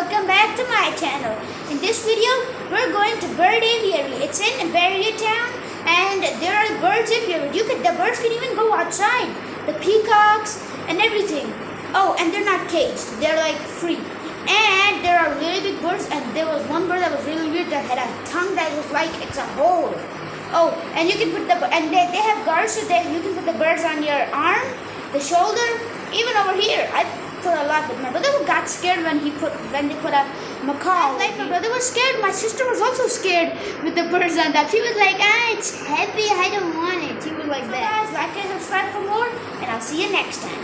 welcome back to my channel. In this video, we're going to bird aviary. It's in Behriya town and there are birds everywhere. The birds can even go outside. The peacocks and everything. Oh, and they're not caged. They're like free. And there are really big birds, and there was one bird that was really weird that had a tongue that was like it's a hole. Oh, and you can put they have guards so that you can put the birds on your arm, the shoulder, even over here. I put a lot, but my brother got scared when they put a macaw. Like my brother was scared, my sister was also scared with the birds on top. She was like, it's heavy, I don't want it. She was like that. Guys, like and subscribe for more, and I'll see you next time.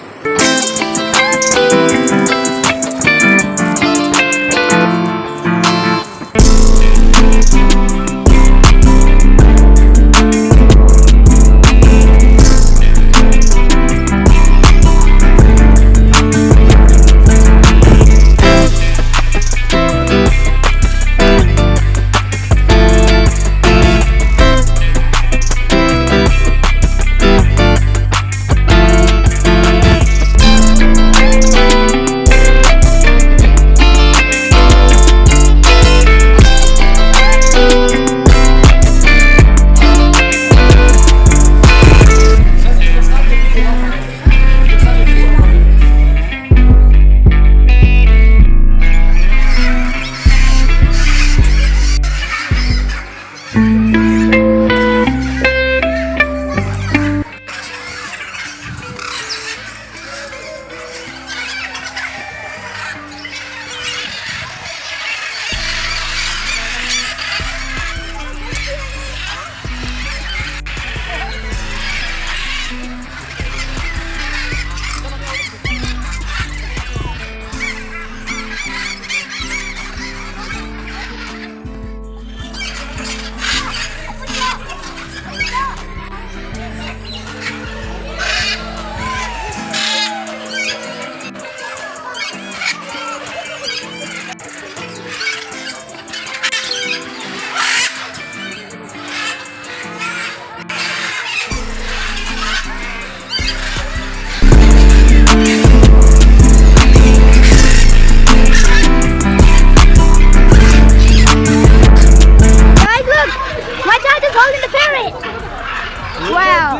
Wow.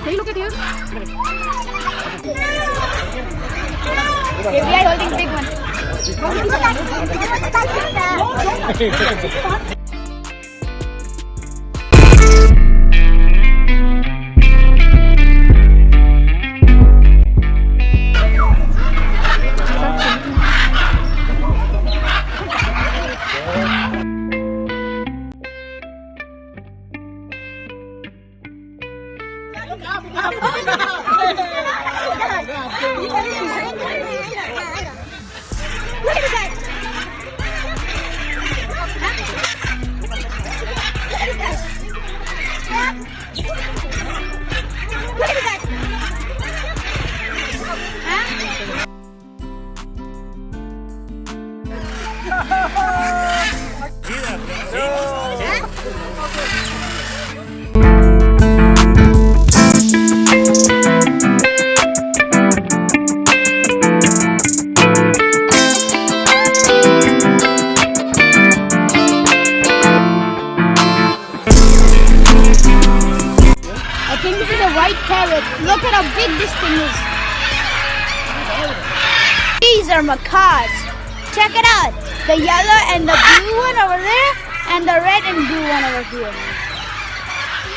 Can you look at you? Okay, we are holding big one. Look at that! I think this is a white parrot. Look at how big this thing is. These are macaws. Check it out. The yellow and the blue one over there, and the red and blue one over here.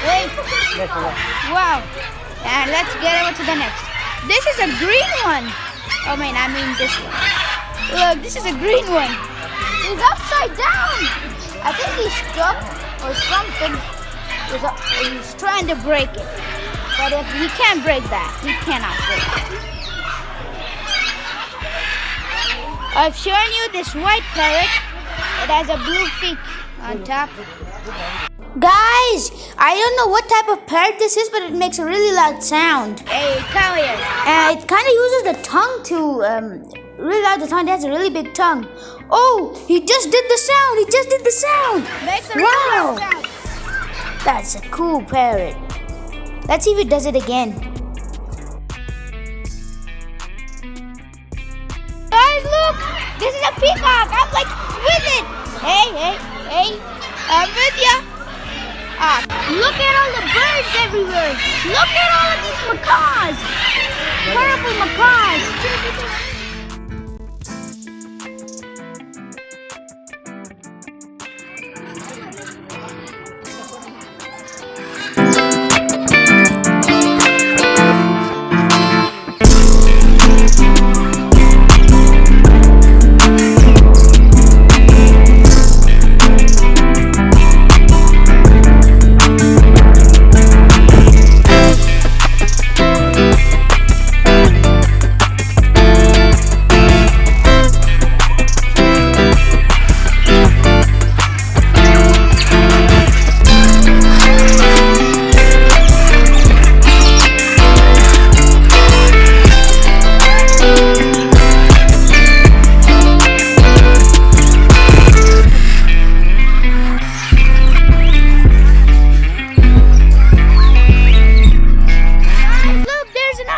Wait. Wow. And let's get over to the next. This is a green one. Oh man, I mean this one. Look, this is a green one. He's upside down. I think he's stuck or something. He's trying to break it. But if he can't break that, he cannot break it. I've shown you this white parrot. It has a blue feet on top. Guys, I don't know what type of parrot this is, but it makes a really loud sound. Hey, come here. It kind of uses the tongue to really loud. The tongue. It has a really big tongue. Oh, he just did the sound. He just did the sound. Makes a really loud sound. That's a cool parrot. Let's see if it does it again. Guys, look! This is a peacock! I'm like with it! Hey! I'm with ya! Look at all the birds everywhere! Look at all of these macaws! Purple macaws!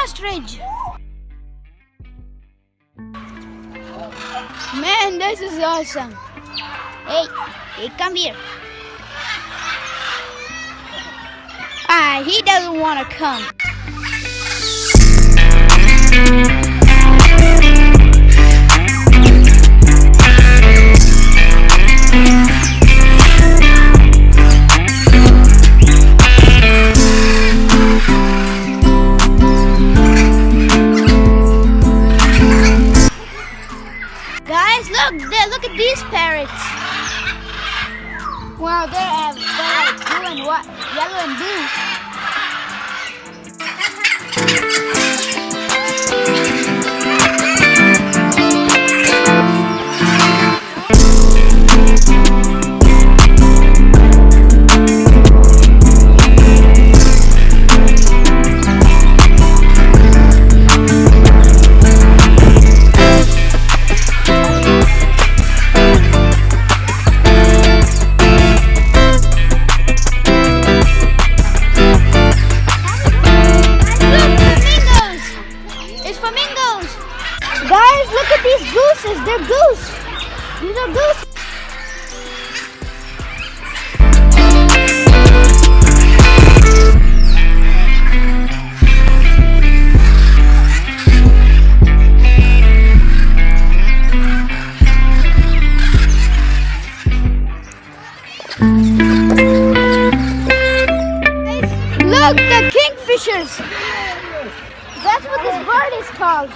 Ostrich! Man, this is awesome. Hey, come here. He doesn't want to come. Guys, look at these parrots. Wow, they're like blue and what? Yellow and blue. Guys, look at these gooses. They're goose. These are goose. Look, the kingfishers. That's what this bird is called.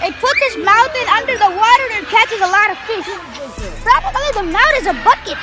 It puts its mouth in under the water and catches a lot of fish. Practically the mouth is a bucket.